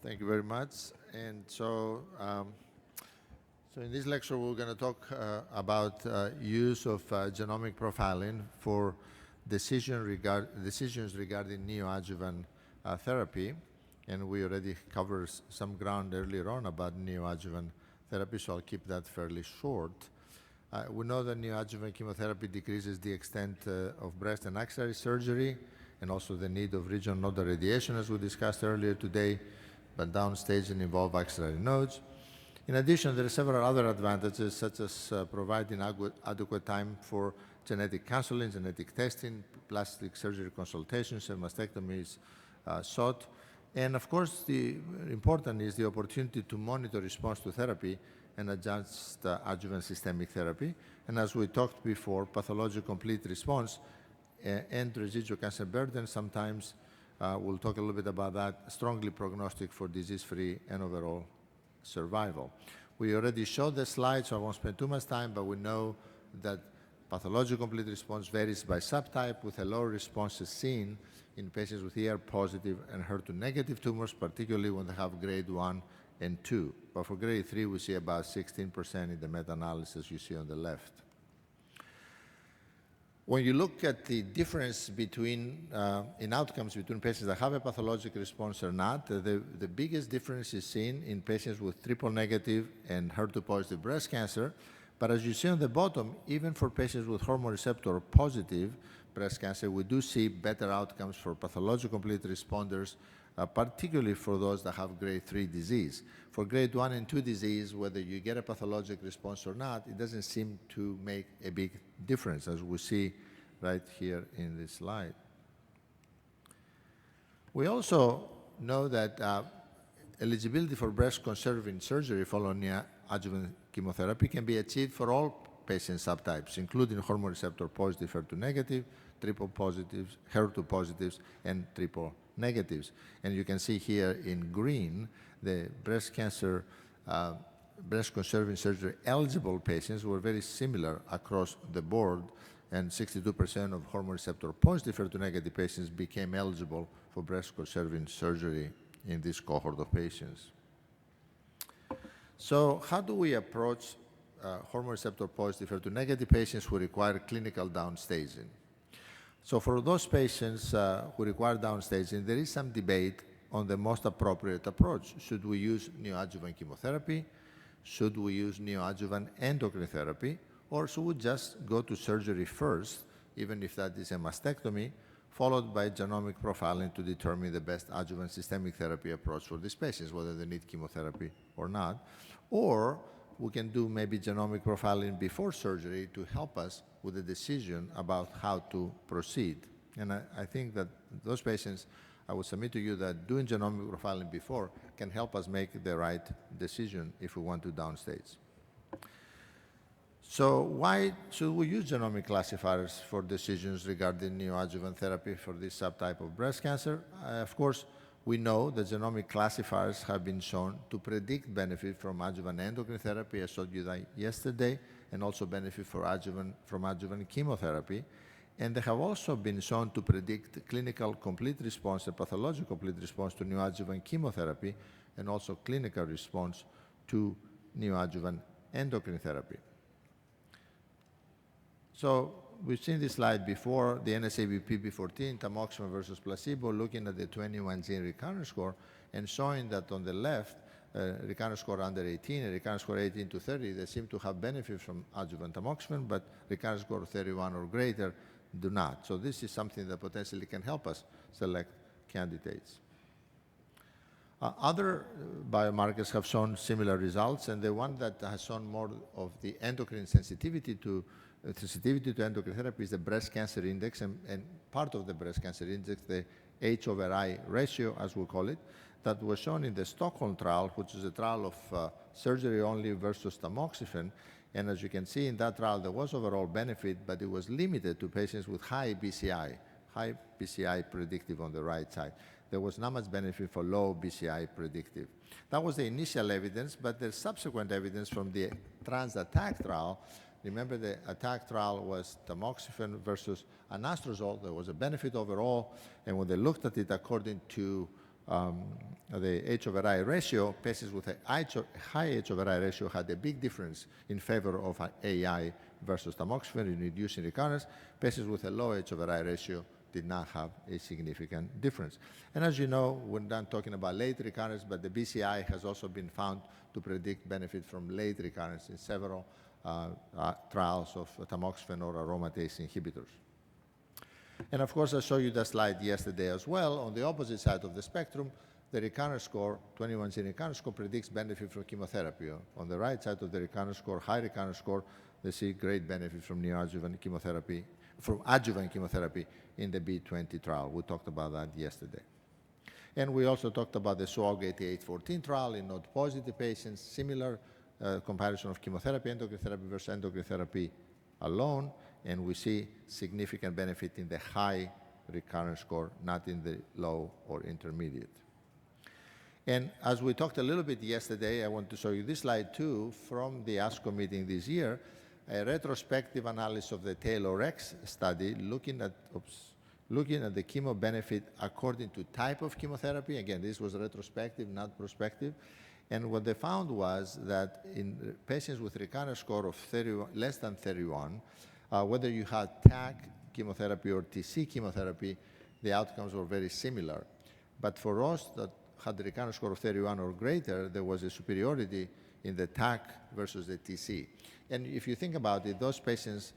Thank you very much. And so, in this lecture, we're going to talk about use of genomic profiling for decisions regarding neoadjuvant therapy. And we already covered some ground earlier on about neoadjuvant therapy, so I'll keep that fairly short. We know that neoadjuvant chemotherapy decreases the extent of breast and axillary surgery, and also the need of regional nodal radiation, as we discussed earlier today, but downstage and involve axillary nodes. In addition, there are several other advantages, such as providing adequate time for genetic counseling, genetic testing, plastic surgery consultations, and mastectomies sought. And of course, the important is the opportunity to monitor response to therapy and adjust adjuvant systemic therapy. And as we talked before, pathologic complete response and residual cancer burden sometimes, we'll talk a little bit about that, strongly prognostic for disease-free and overall survival. We already showed the slide, so I won't spend too much time, but we know that pathologic complete response varies by subtype, with a lower response seen in patients with ER-positive and HER2-negative tumors, particularly when they have grade 1 and 2. But for grade 3, we see about 16% in the meta-analysis you see on the left. When you look at the difference between in outcomes between patients that have a pathologic response or not, the biggest difference is seen in patients with triple-negative and HER2-positive breast cancer. But as you see on the bottom, even for patients with hormone receptor-positive breast cancer, we do see better outcomes for pathologic complete responders, particularly for those that have grade 3 disease. For grade 1 and 2 disease, whether you get a pathologic response or not, it doesn't seem to make a big difference, as we see right here in this slide. We also know that eligibility for breast-conserving surgery following neoadjuvant chemotherapy can be achieved for all patient subtypes, including hormone receptor-positive, HER2-negative, triple-positives, HER2-positives, and triple-negatives. And you can see here in green the breast-conserving surgery eligible patients were very similar across the board, and 62% of hormone receptor-positive, HER2-negative patients became eligible for breast-conserving surgery in this cohort of patients. So how do we approach hormone receptor-positive, HER2-negative patients who require clinical downstaging? So for those patients who require downstaging, there is some debate on the most appropriate approach. Should we use neoadjuvant chemotherapy? Should we use neoadjuvant endocrine therapy? Or should we just go to surgery first, even if that is a mastectomy, followed by genomic profiling to determine the best adjuvant systemic therapy approach for these patients, whether they need chemotherapy or not? Or we can do maybe genomic profiling before surgery to help us with the decision about how to proceed. And I think that those patients, I would submit to you that doing genomic profiling before can help us make the right decision if we want to downstage. So why should we use genomic classifiers for decisions regarding neoadjuvant therapy for this subtype of breast cancer? Of course, we know that genomic classifiers have been shown to predict benefit from adjuvant endocrine therapy, as I showed you that yesterday, and also benefit from adjuvant chemotherapy. And they have also been shown to predict clinical complete response and pathologic complete response to neoadjuvant chemotherapy, and also clinical response to neoadjuvant endocrine therapy. So we've seen this slide before, the NSABP-B14, tamoxifen versus placebo, looking at the 21-gene recurrence score and showing that on the left, recurrence score under 18 and recurrence score 18 to 30, they seem to have benefit from adjuvant tamoxifen, but recurrence score 31 or greater do not. So this is something that potentially can help us select candidates. Other biomarkers have shown similar results, and the one that has shown more of the endocrine sensitivity to endocrine therapy is the breast cancer index, and part of the breast cancer index, the H/I ratio, as we call it, that was shown in the Stockholm trial, which is a trial of surgery only versus tamoxifen. And as you can see in that trial, there was overall benefit, but it was limited to patients with high BCI predictive on the right side. There was not much benefit for low BCI predictive. That was the initial evidence, but there's subsequent evidence from the TransATTACK trial. Remember, the ATTACK trial was tamoxifen versus anastrozole. There was a benefit overall, and when they looked at it according to the H/I ratio, patients with a high H/I ratio had a big difference in favor of AI versus tamoxifen in reducing recurrence. Patients with a low H/I ratio did not have a significant difference. And as you know, we're not talking about late recurrence, but the BCI has also been found to predict benefit from late recurrence in several trials of tamoxifen or aromatase inhibitors. And of course, I showed you that slide yesterday as well. On the opposite side of the spectrum, the recurrence score, 21-gene recurrence score, predicts benefit from chemotherapy. On the right side of the recurrence score, high recurrence score, they see great benefit from neoadjuvant chemotherapy, from adjuvant chemotherapy in the B20 trial. We talked about that yesterday. And we also talked about the SWOG 8814 trial in node-positive patients, similar comparison of chemotherapy, endocrine therapy versus endocrine therapy alone, and we see significant benefit in the high recurrence score, not in the low or intermediate. And as we talked a little bit yesterday, I want to show you this slide too from the ASCO meeting this year, a retrospective analysis of the TAILOR-X study looking at the chemo benefit according to type of chemotherapy. Again, this was retrospective, not prospective. And what they found was that in patients with recurrence score of less than 31, whether you had TAC chemotherapy or TC chemotherapy, the outcomes were very similar. But for us that had the recurrence score of 31 or greater, there was a superiority in the TAC versus the TC. And if you think about it, those patients,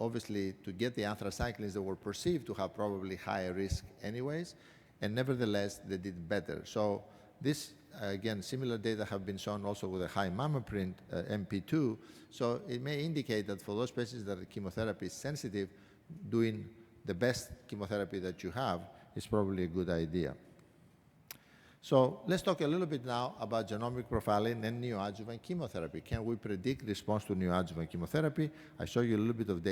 obviously, to get the anthracyclines, they were perceived to have probably higher risk anyways, and nevertheless, they did better. So this, again, similar data have been shown also with a high mammoprint, MP2. So it may indicate that for those patients that are chemotherapy sensitive, doing the best chemotherapy that you have is probably a good idea. So let's talk a little bit now about genomic profiling and neoadjuvant chemotherapy. Can we predict response to neoadjuvant chemotherapy? I showed you a little bit of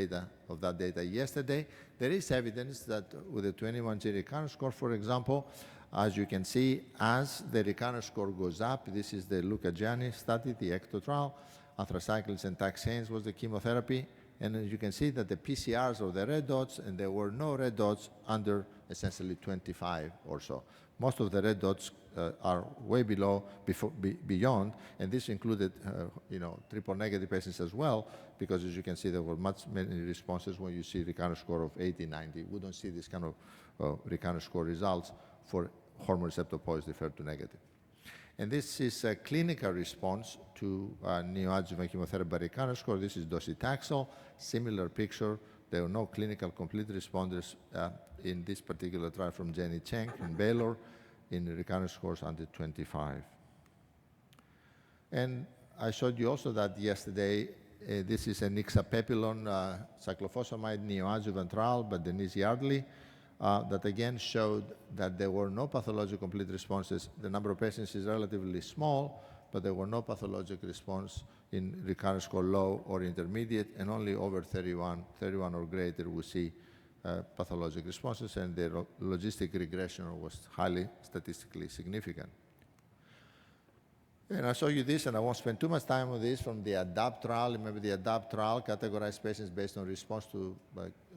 that data yesterday. There is evidence that with the 21-gene recurrence score, for example, as you can see, as the recurrence score goes up, this is the Luca Gianni study, the ECTO trial, anthracyclines and taxanes was the chemotherapy. And as you can see that the PCRs are the red dots, and there were no red dots under essentially 25 or so. Most of the red dots are way below, beyond, and this included, triple negative patients as well, because as you can see, there were many responses when you see recurrence score of 80, 90. We don't see this kind of recurrence score results for hormone receptor positive, HER2 negative. And this is a clinical response to neoadjuvant chemotherapy by recurrence score. This is docetaxel, similar picture. There were no clinical complete responders in this particular trial from Jenny Cheng in Baylor in recurrence scores under 25. And I showed you also that yesterday, this is an ixapepilone cyclophosphamide neoadjuvant trial by Denise Yardley that again showed that there were no pathologic complete responses. The number of patients is relatively small, but there were no pathologic response in recurrence score low or intermediate, and only over 31 or greater we see pathologic responses, and the logistic regression was highly statistically significant. And I show you this, and I won't spend too much time on this, from the ADAPT trial. Remember the ADAPT trial categorized patients based on response to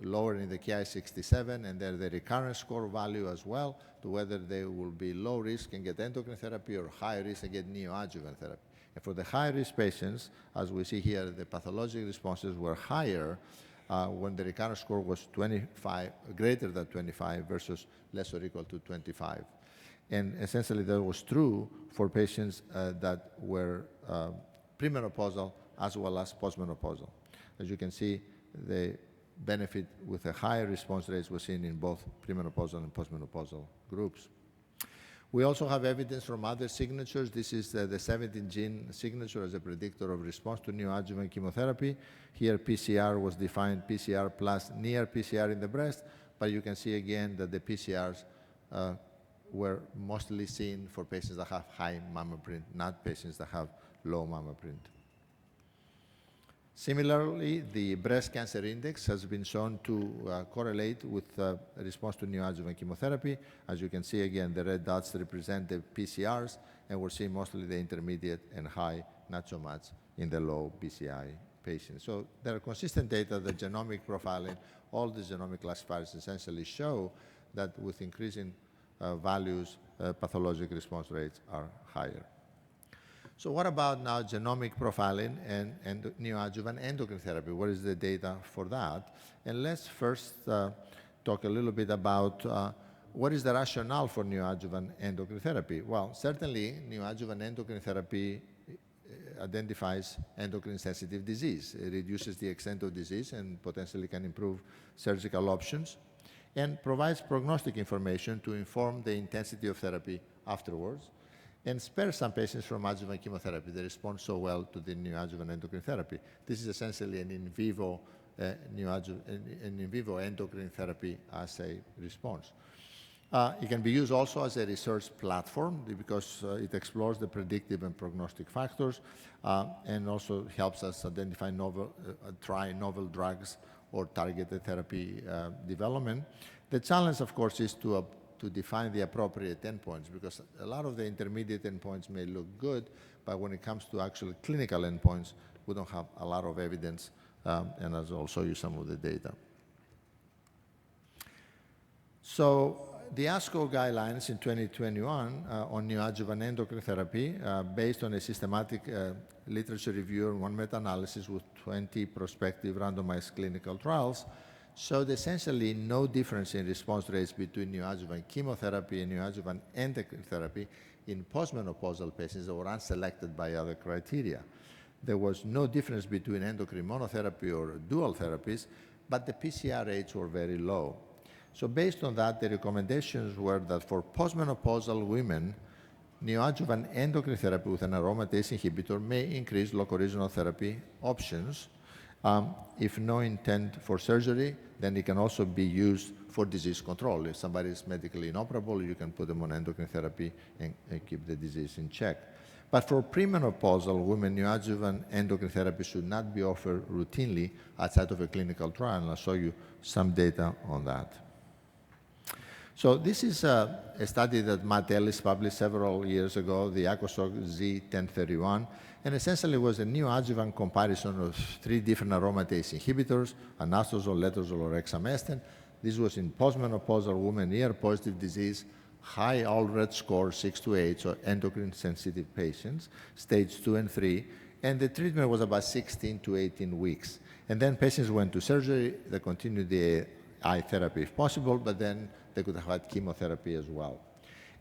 lowering the Ki-67 and the recurrence score value as well, to whether they will be low risk and get endocrine therapy or high risk and get neoadjuvant therapy. And for the high risk patients, as we see here, the pathologic responses were higher when the recurrence score was 25, greater than 25 versus less or equal to 25. And essentially that was true for patients that were premenopausal as well as postmenopausal. As you can see, the benefit with a higher response rates was seen in both premenopausal and postmenopausal groups. We also have evidence from other signatures. This is the 17-gene signature as a predictor of response to neoadjuvant chemotherapy. Here PCR was defined PCR plus near PCR in the breast, but you can see again that the PCRs were mostly seen for patients that have high mammoprint, not patients that have low mammoprint. Similarly, the breast cancer index has been shown to correlate with response to neoadjuvant chemotherapy. As you can see again, the red dots represent the PCRs, and we're seeing mostly the intermediate and high, not so much in the low BCI patients. So there are consistent data that genomic profiling, all the genomic classifiers essentially show that with increasing values pathologic response rates are higher. So what about now genomic profiling and neoadjuvant endocrine therapy? What is the data for that? And let's first talk a little bit about what is the rationale for neoadjuvant endocrine therapy. Well, certainly neoadjuvant endocrine therapy identifies endocrine-sensitive disease. It reduces the extent of disease and potentially can improve surgical options and provides prognostic information to inform the intensity of therapy afterwards and spare some patients from adjuvant chemotherapy. They respond so well to the neoadjuvant endocrine therapy. This is essentially an in vivo endocrine therapy assay response. It can be used also as a research platform because it explores the predictive and prognostic factors and also helps us identify try novel drugs or targeted therapy development. The challenge, of course, is to define the appropriate endpoints because a lot of the intermediate endpoints may look good, but when it comes to actual clinical endpoints, we don't have a lot of evidence, and I'll show you some of the data. So the ASCO guidelines in 2021 on neoadjuvant endocrine therapy, based on a systematic literature review and one meta-analysis with 20 prospective randomized clinical trials, showed essentially no difference in response rates between neoadjuvant chemotherapy and neoadjuvant endocrine therapy in postmenopausal patients that were unselected by other criteria. There was no difference between endocrine monotherapy or dual therapies, but the PCR rates were very low. So based on that, the recommendations were that for postmenopausal women, neoadjuvant endocrine therapy with an aromatase inhibitor may increase locoregional therapy options. If no intent for surgery, then it can also be used for disease control. If somebody is medically inoperable, you can put them on endocrine therapy and keep the disease in check. But for premenopausal women, neoadjuvant endocrine therapy should not be offered routinely outside of a clinical trial, and I'll show you some data on that. So this is a study that Matt Ellis published several years ago, the ACOSOC Z1031, and essentially was a neoadjuvant comparison of 3 different aromatase inhibitors, anastrozole, letrozole, or exemestane. This was in postmenopausal women, ER-positive disease, high ALRED score 6 to 8, so endocrine-sensitive patients, stage 2 and 3, and the treatment was about 16 to 18 weeks. And then patients went to surgery. They continued the eye therapy if possible, but then they could have had chemotherapy as well.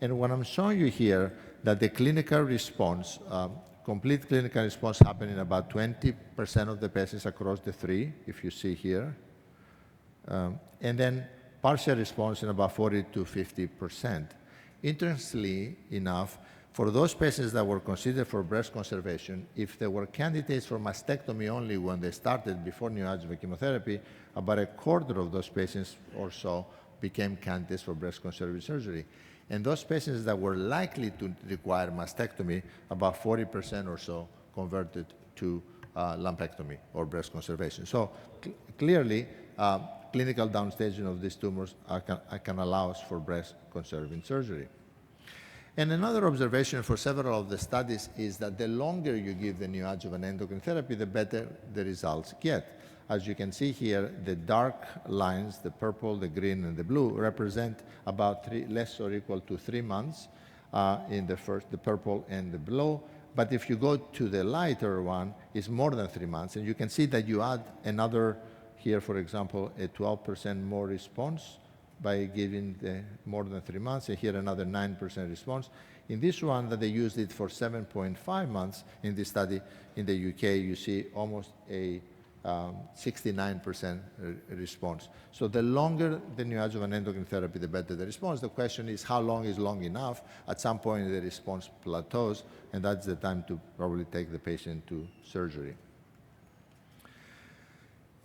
And what I'm showing you here, that the clinical response, complete clinical response happened in about 20% of the patients across the 3, if you see here. And then partial response in about 40 to 50%. Interestingly enough, for those patients that were considered for breast conservation, if they were candidates for mastectomy only when they started before neoadjuvant chemotherapy, about a quarter of those patients or so became candidates for breast conserving surgery. And those patients that were likely to require mastectomy, about 40% or so converted to lumpectomy or breast conservation. So clearly, clinical downstaging of these tumors can allow us for breast conserving surgery. And another observation for several of the studies is that the longer you give the neoadjuvant endocrine therapy, the better the results get. As you can see here, the dark lines, the purple, the green, and the blue, represent about less or equal to 3 months in the purple and the blue. But if you go to the lighter one, it's more than 3 months. And you can see that you add another, here, for example, a 12% more response by giving the more than 3 months, and here another 9% response. In this one, that they used it for 7.5 months in this study in the UK, you see almost a 69% response. So the longer the neoadjuvant endocrine therapy, the better the response. The question is, how long is long enough? At some point, the response plateaus, and that's the time to probably take the patient to surgery.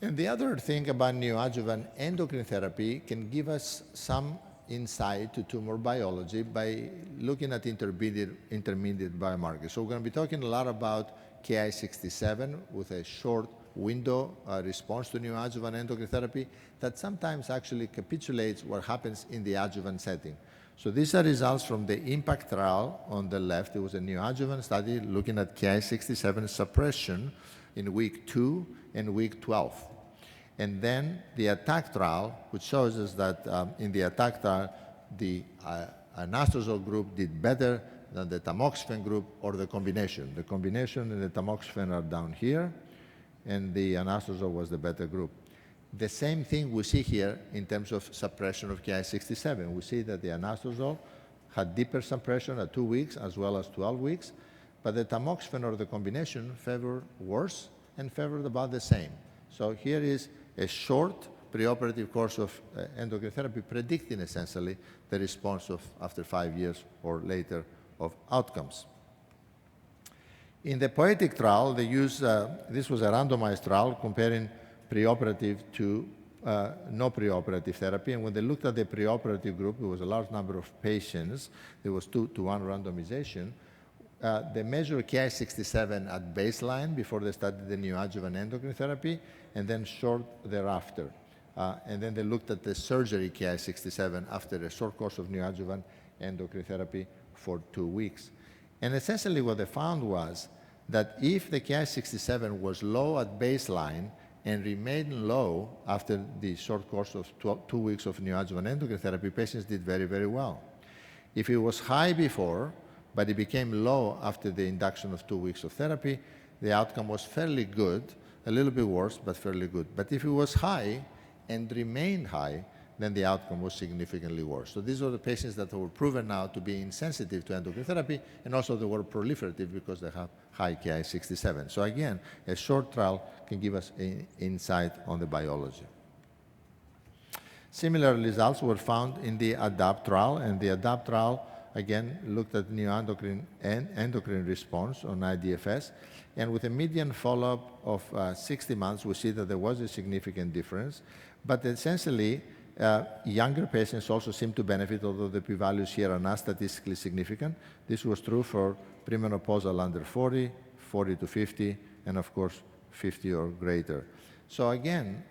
And the other thing about neoadjuvant endocrine therapy can give us some insight to tumor biology by looking at intermediate biomarkers. So we're going to be talking a lot about Ki-67 with a short window response to neoadjuvant endocrine therapy that sometimes actually capitulates what happens in the adjuvant setting. So these are results from the IMPACT trial on the left. It was a neoadjuvant study looking at Ki-67 suppression in week 2 and week 12. And then the ATTACK trial, which shows us that in the ATTACK trial, the anastrozole group did better than the tamoxifen group or the combination. The combination and the tamoxifen are down here, and the anastrozole was the better group. The same thing we see here in terms of suppression of Ki67. We see that the anastrozole had deeper suppression at 2 weeks as well as 12 weeks, but the tamoxifen or the combination favored worse and favored about the same. So here is a short preoperative course of endocrine therapy predicting essentially the response of after 5 years or later of outcomes. In the POETIC trial, they used, this was a randomized trial comparing preoperative to no preoperative therapy. And when they looked at the preoperative group, there was a large number of patients. There was 2-to-1 randomization. They measured Ki67 at baseline before they started the neoadjuvant endocrine therapy, and then short thereafter. And then they looked at the surgery Ki67 after a short course of neoadjuvant endocrine therapy for 2 weeks. And essentially what they found was that if the Ki67 was low at baseline and remained low after the short course of 2 weeks of neoadjuvant endocrine therapy, patients did very, very well. If it was high before, but it became low after the induction of 2 weeks of therapy, the outcome was fairly good, a little bit worse, but fairly good. But if it was high and remained high, then the outcome was significantly worse. So these are the patients that were proven now to be insensitive to endocrine therapy, and also they were proliferative because they have high Ki67. So again, a short trial can give us an insight on the biology. Similar results were found in the ADAPT trial, and the ADAPT trial again looked at neoendocrine and endocrine response on IDFS, and with a median follow-up of 60 months, we see that there was a significant difference, but essentially younger patients also seem to benefit, although the p-values here are not statistically significant. This was true for premenopausal under 40, 40 to 50, and of course 50 or greater. So again,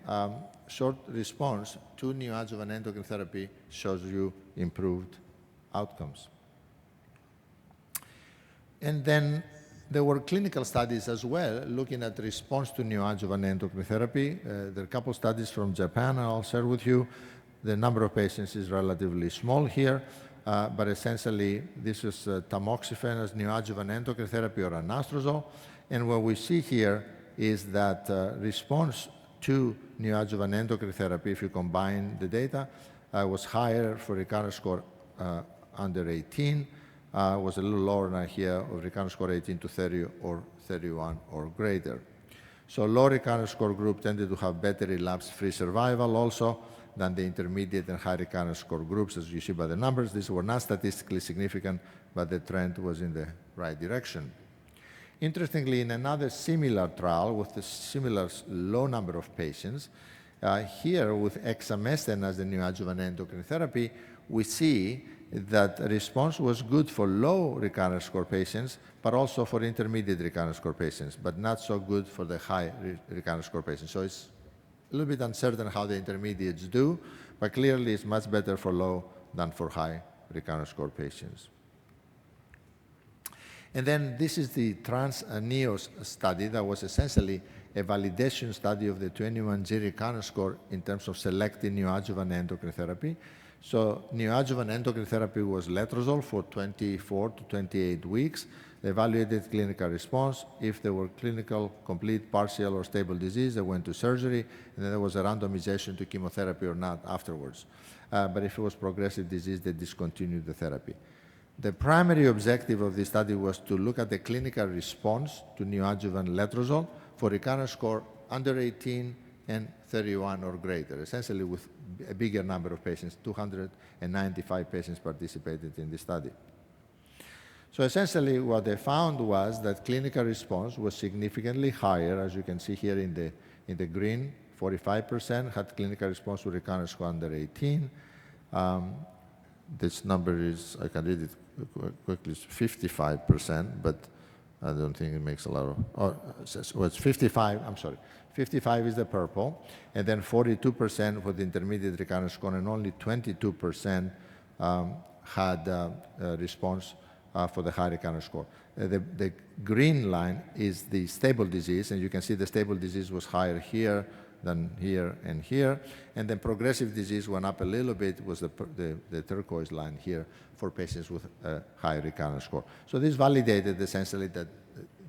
short response to neoadjuvant endocrine therapy shows you improved outcomes. And then there were clinical studies as well looking at response to neoadjuvant endocrine therapy. There are a couple studies from Japan I'll share with you. The number of patients is relatively small here, but essentially this is tamoxifen as neoadjuvant endocrine therapy or anastrozole. And what we see here is that response to neoadjuvant endocrine therapy, if you combine the data, was higher for recurrence score under 18, was a little lower than here of recurrence score 18 to 30 or 31 or greater. So low recurrence score group tended to have better relapse-free survival also than the intermediate and high recurrence score groups, as you see by the numbers. These were not statistically significant, but the trend was in the right direction. Interestingly, in another similar trial with a similar low number of patients, here with exemestane as the neoadjuvant endocrine therapy, we see that response was good for low recurrence score patients, but also for intermediate recurrence score patients, but not so good for the high recurrence score patients. So it's a little bit uncertain how the intermediates do, but clearly it's much better for low than for high recurrence score patients. And then this is the TRANS-NEOS study that was essentially a validation study of the 21G recurrence score in terms of selecting neoadjuvant endocrine therapy. So neoadjuvant endocrine therapy was letrozole for 24 to 28 weeks. They evaluated clinical response. If there were clinical, complete, partial, or stable disease, they went to surgery, and then there was a randomization to chemotherapy or not afterwards. But if it was progressive disease, they discontinued the therapy. The primary objective of this study was to look at the clinical response to neoadjuvant letrozole for recurrence score under 18 and 31 or greater, essentially with a bigger number of patients. 295 patients participated in this study. So essentially what they found was that clinical response was significantly higher, as you can see here in the green. 45% had clinical response to recurrence score under 18. This number is, I can read it quickly, it's 55%, but I don't think it makes a lot of, well, it's 55, I'm sorry. 55 is the purple, and then 42% for the intermediate recurrence score, and only 22% had a response for the high recurrence score. The green line is the stable disease, and you can see the stable disease was higher here than here and here. And then progressive disease went up a little bit, was the turquoise line here for patients with a high recurrence score. So this validated essentially that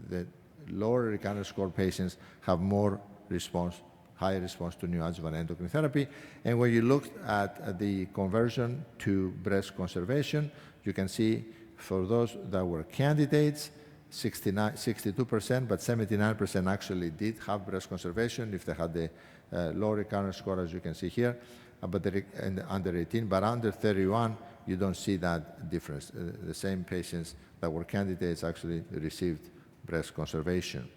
the lower recurrence score patients have more response, higher response to neoadjuvant endocrine therapy. And when you looked at the conversion to breast conservation, you can see for those that were candidates, 62%, but 79% actually did have breast conservation if they had the low recurrence score, as you can see here, but under 18, but under 31, you don't see that difference. The same patients that were candidates actually received breast conservation.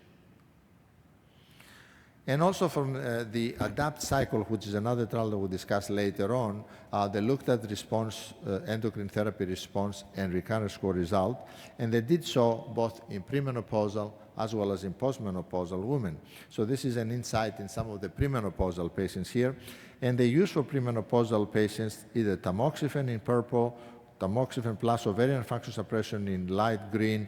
And also from the ADAPT cycle, which is another trial that we'll discuss later on, they looked at response, endocrine therapy response and recurrence score result, and they did so both in premenopausal as well as in postmenopausal women. So this is an insight in some of the premenopausal patients here. And they use for premenopausal patients either tamoxifen in purple, tamoxifen plus ovarian function suppression in light green,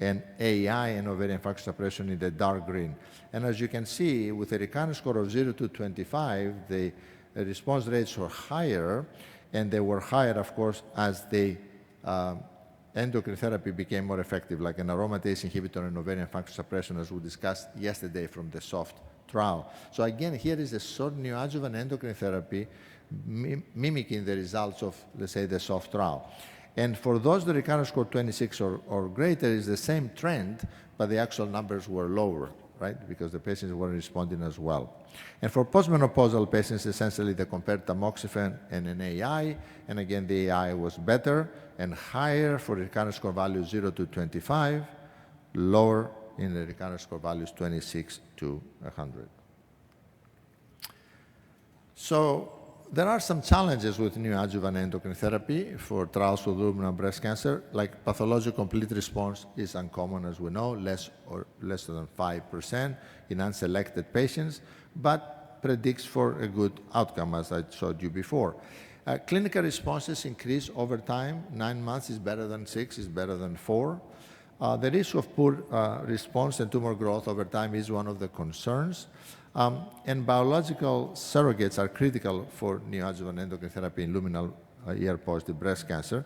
and AI and ovarian function suppression in the dark green. And as you can see, with a recurrence score of 0 to 25, the response rates were higher, and they were higher, of course, as the endocrine therapy became more effective, like an aromatase inhibitor and ovarian function suppression, as we discussed yesterday from the SOFT trial. So again, here is a short neoadjuvant endocrine therapy mimicking the results of, let's say, the SOFT trial. And for those the recurrence score 26 or greater is the same trend, but the actual numbers were lower, right? Because the patients weren't responding as well. And for postmenopausal patients, essentially they compared tamoxifen and an AI, and again the AI was better and higher for recurrence score values 0 to 25, lower in the recurrence score values 26 to 100. So there are some challenges with neoadjuvant endocrine therapy for trials with luminal breast cancer, like pathologic complete response is uncommon, as we know, less than 5% in unselected patients, but predicts for a good outcome, as I showed you before. Clinical responses increase over time. 9 months is better than 6, is better than 4. The risk of poor response and tumor growth over time is one of the concerns. And biological surrogates are critical for neoadjuvant endocrine therapy in luminal ER-positive breast cancer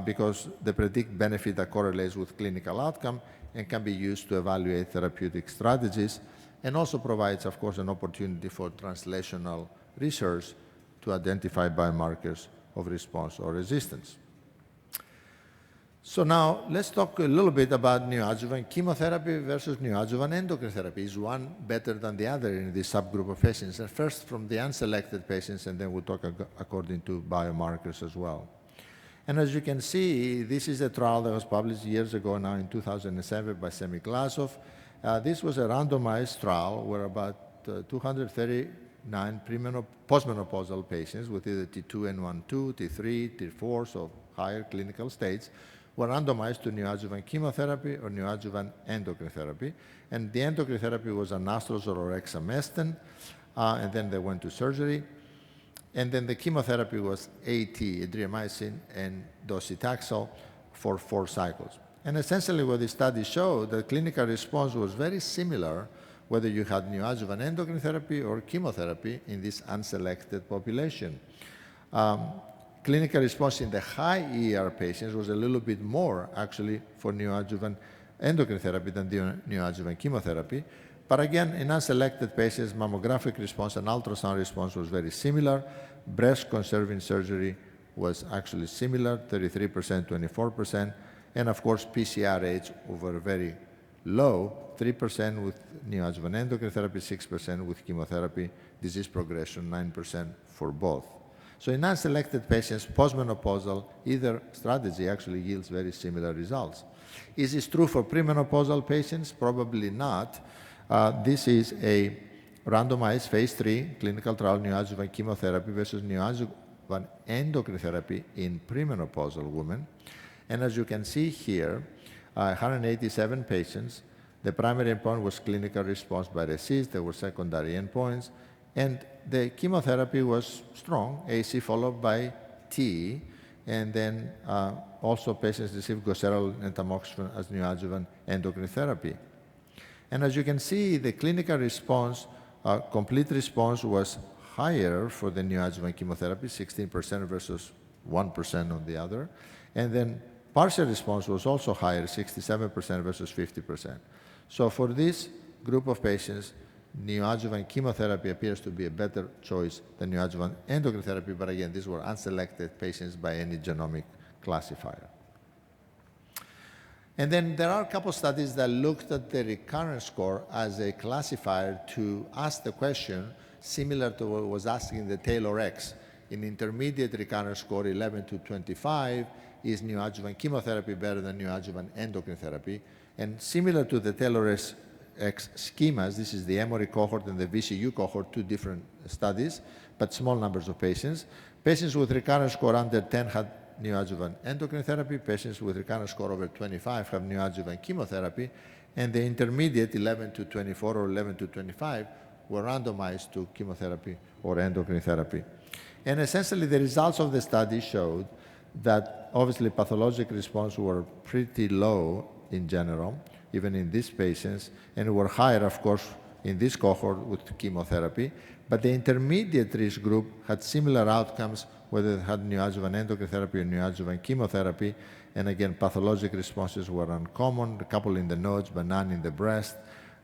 because they predict benefit that correlates with clinical outcome and can be used to evaluate therapeutic strategies, and also provides, of course, an opportunity for translational research to identify biomarkers of response or resistance. So now let's talk a little bit about neoadjuvant chemotherapy versus neoadjuvant endocrine therapy. Is one better than the other in this subgroup of patients? And first from the unselected patients, and then we'll talk according to biomarkers as well. And as you can see, this is a trial that was published years ago now in 2007 by Semiglasov. This was a randomized trial where about 239 postmenopausal patients with either T2N12, T3, T4, so higher clinical states, were randomized to neoadjuvant chemotherapy or neoadjuvant endocrine therapy. And the endocrine therapy was anastrozole or exemestane, and then they went to surgery. And then the chemotherapy was AT, adriamycin, and docetaxel for 4 cycles. And essentially what the study showed, the clinical response was very similar whether you had neoadjuvant endocrine therapy or chemotherapy in this unselected population. Clinical response in the high ER patients was a little bit more actually for neoadjuvant endocrine therapy than the neoadjuvant chemotherapy. But again, in unselected patients, mammographic response and ultrasound response was very similar. Breast conserving surgery was actually similar, 33%, 24%. And of course, PCR rates were very low, 3% with neoadjuvant endocrine therapy, 6% with chemotherapy, disease progression, 9% for both. So in unselected patients, postmenopausal, either strategy actually yields very similar results. Is this true for premenopausal patients? Probably not. This is a randomized phase 3 clinical trial neoadjuvant chemotherapy versus neoadjuvant endocrine therapy in premenopausal women. And as you can see here, 187 patients. The primary endpoint was clinical response by RECIST. There were secondary endpoints. And the chemotherapy was strong, AC followed by T, and then also patients received glycerol and tamoxifen as neoadjuvant endocrine therapy. And as you can see, the clinical response complete response was higher for the neoadjuvant chemotherapy, 16% versus 1% on the other. And then partial response was also higher, 67% versus 50%. So for this group of patients, neoadjuvant chemotherapy appears to be a better choice than neoadjuvant endocrine therapy, but again, these were unselected patients by any genomic classifier. And then there are a couple studies that looked at the recurrence score as a classifier to ask the question similar to what was asking in the Taylor X. In intermediate recurrence score 11 to 25, is neoadjuvant chemotherapy better than neoadjuvant endocrine therapy? And similar to the Taylor X schemas, this is the Emory cohort and the VCU cohort, two different studies, but small numbers of patients. Patients with recurrence score under 10 had neoadjuvant endocrine therapy. Patients with recurrence score over 25 have neoadjuvant chemotherapy. And the intermediate 11 to 24 or 11 to 25 were randomized to chemotherapy or endocrine therapy. And essentially the results of the study showed that obviously pathologic response were pretty low in general, even in these patients, and were higher, of course, in this cohort with chemotherapy. But the intermediate risk group had similar outcomes whether they had neoadjuvant endocrine therapy or neoadjuvant chemotherapy. And again, pathologic responses were uncommon, a couple in the nodes, but none in the breast.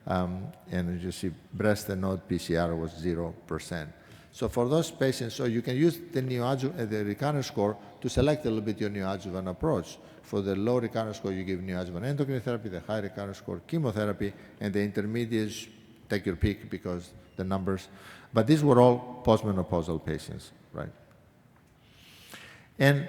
And as you see, breast and node PCR was 0%. So for those patients, so you can use the recurrence score to select a little bit your neoadjuvant approach. For the low recurrence score, you give neoadjuvant endocrine therapy, the high recurrence score, chemotherapy, and the intermediates, take your pick because the numbers. But these were all postmenopausal patients, right? And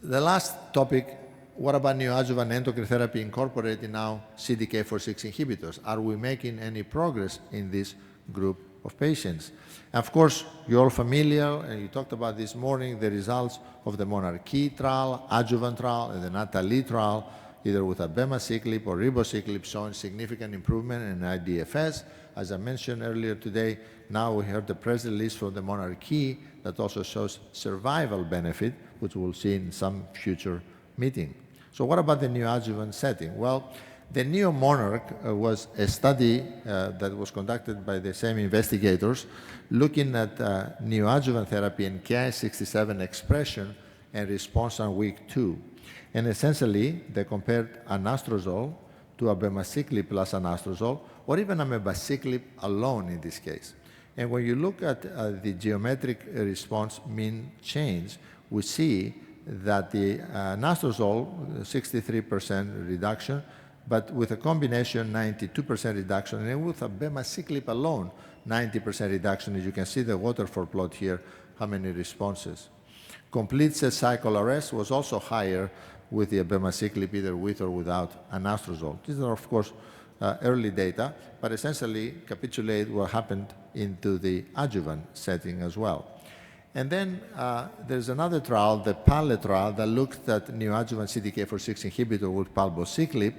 the last topic, what about neoadjuvant endocrine therapy incorporating now CDK4/6 inhibitors? Are we making any progress in this group of patients? Of course, you're all familiar, and you talked about this morning, the results of the Monarchy trial, adjuvant trial, and the Natalie trial, either with abemaciclib or ribociclib, showing significant improvement in IDFS. As I mentioned earlier today, now we heard the press release from the Monarchy that also shows survival benefit, which we'll see in some future meeting. So what about the neoadjuvant setting? Well, the NEO-MONARCH was a study that was conducted by the same investigators looking at neoadjuvant therapy and Ki-67 expression and response on week 2. And essentially, they compared anastrozole to abemaciclib plus anastrozole, or even abemaciclib alone in this case. And when you look at the geometric response mean change, we see that the anastrozole, 63% reduction, but with a combination, 92% reduction, and with abemaciclib alone, 90% reduction. As you can see the waterfall plot here, how many responses. Complete set cycle arrest was also higher with the abemaciclib, either with or without anastrozole. These are, of course, early data, but essentially capitulate what happened into the adjuvant setting as well. And then there's another trial, the PALE trial, that looked at neoadjuvant CDK4/6 inhibitor with palbociclib.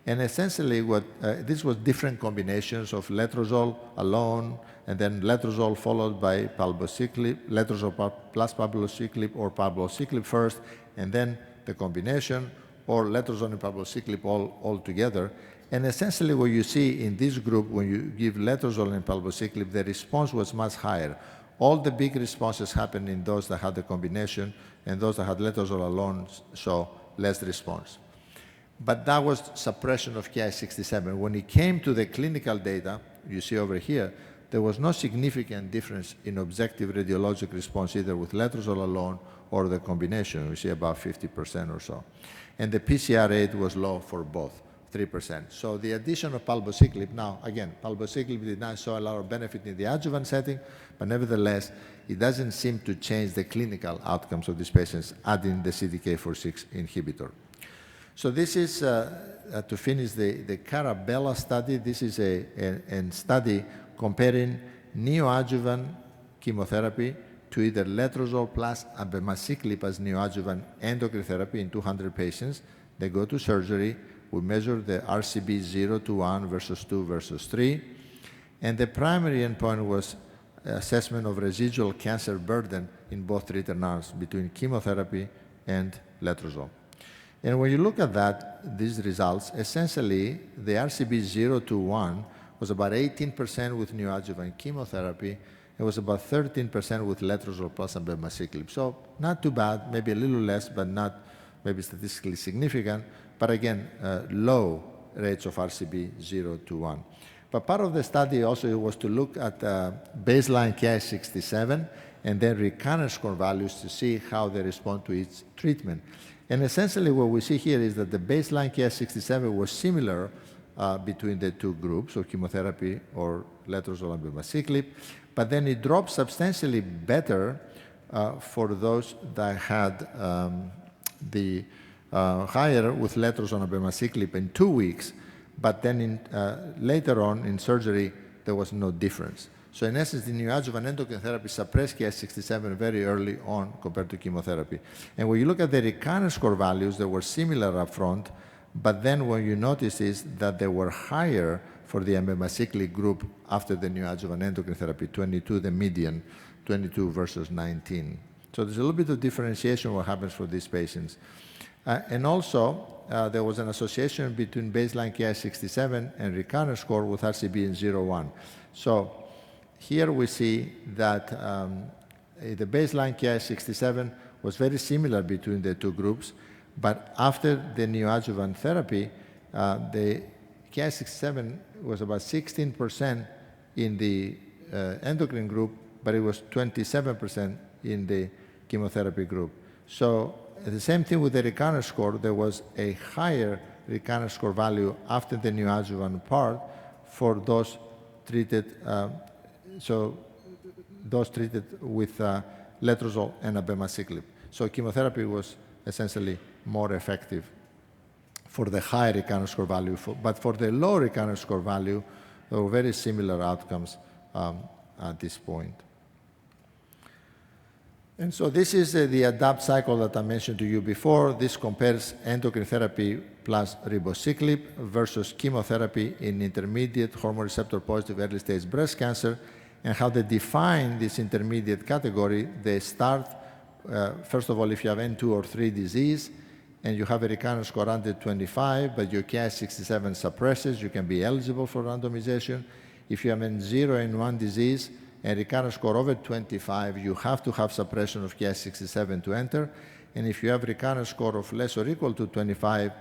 And essentially, this was different combinations of letrozole alone, and then letrozole followed by palbociclib, letrozole plus palbociclib, or palbociclib first, and then the combination, or letrozole and palbociclib all together. And essentially, what you see in this group, when you give letrozole and palbociclib, the response was much higher. All the big responses happened in those that had the combination, and those that had letrozole alone saw less response. But that was suppression of Ki-67. When it came to the clinical data, you see over here, there was no significant difference in objective radiologic response either with letrozole alone or the combination. We see about 50% or so. And the PCR rate was low for both, 3%. So the addition of palbociclib, now again, palbociclib did not show a lot of benefit in the adjuvant setting, but nevertheless, it doesn't seem to change the clinical outcomes of these patients adding the CDK4/6 inhibitor. So this is, to finish the Carabella study, this is a study comparing neoadjuvant chemotherapy to either letrozole plus abemaciclib as neoadjuvant endocrine therapy in 200 patients. They go to surgery. We measure the RCB 0 to 1 versus 2 versus 3. And the primary endpoint was assessment of residual cancer burden in both treatment arms between chemotherapy and letrozole. And when you look at these results, essentially the RCB 0 to 1 was about 18% with neoadjuvant chemotherapy. It was about 13% with letrozole plus abemaciclib. So not too bad, maybe a little less, but not maybe statistically significant. But again, low rates of RCB 0 to 1. But part of the study also was to look at baseline Ki-67 and then recurrence score values to see how they respond to each treatment. And essentially what we see here is that the baseline Ki-67 was similar between the two groups, or chemotherapy or letrozole and abemaciclib, but then it dropped substantially better for those that had the higher with letrozole and abemaciclib in 2 weeks, but then later on in surgery, there was no difference. So in essence, the neoadjuvant endocrine therapy suppressed Ki-67 very early on compared to chemotherapy. And when you look at the recurrence score values, they were similar up front, but then what you notice is that they were higher for the abemaciclib group after the neoadjuvant endocrine therapy, 22, the median, 22 versus 19. So there's a little bit of differentiation what happens for these patients. And also, there was an association between baseline Ki-67 and recurrence score with RCB in 0-1. So here we see that the baseline Ki-67 was very similar between the two groups, but after the neoadjuvant therapy, the Ki-67 was about 16% in the endocrine group, but it was 27% in the chemotherapy group. So the same thing with the recurrence score. There was a higher recurrence score value after the neoadjuvant part for those treated, those treated with letrozole and abemaciclib. So chemotherapy was essentially more effective for the high recurrence score value, but for the low recurrence score value, there were very similar outcomes at this point. And so this is the ADAPT cycle that I mentioned to you before. This compares endocrine therapy plus ribociclib versus chemotherapy in intermediate hormone receptor positive early stage breast cancer, and how they define this intermediate category. They start, first of all, if you have N2 or 3 disease, and you have a recurrence score under 25, but your Ki-67 suppresses, you can be eligible for randomization. If you have N0 and 1 disease and recurrence score over 25, you have to have suppression of Ki-67 to enter. And if you have recurrence score of less or equal to 25,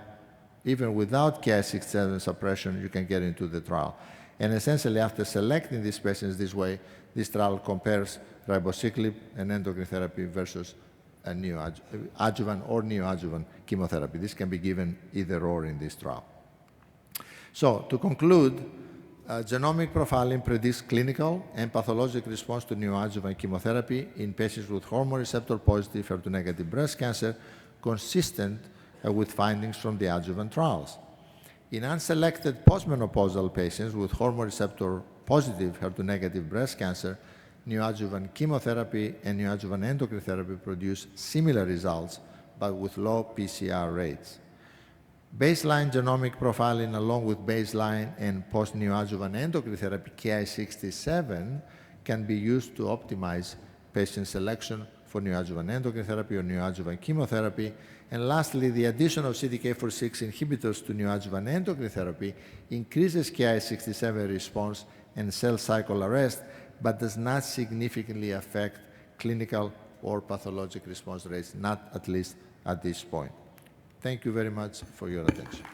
even without Ki-67 suppression, you can get into the trial. And essentially, after selecting these patients this way, this trial compares ribociclib and endocrine therapy versus a adjuvant or neoadjuvant chemotherapy. This can be given either or in this trial. So to conclude, genomic profiling predicts clinical and pathologic response to neoadjuvant chemotherapy in patients with hormone receptor positive HER2-negative breast cancer, consistent with findings from the adjuvant trials. In unselected postmenopausal patients with hormone receptor positive HER2-negative breast cancer, neoadjuvant chemotherapy and neoadjuvant endocrine therapy produce similar results, but with low PCR rates. Baseline genomic profiling along with baseline and post-neoadjuvant endocrine therapy Ki-67 can be used to optimize patient selection for neoadjuvant endocrine therapy or neoadjuvant chemotherapy. And lastly, the addition of CDK4/6 inhibitors to neoadjuvant endocrine therapy increases Ki-67 response and cell cycle arrest, but does not significantly affect clinical or pathologic response rates, not at least at this point. Thank you very much for your attention.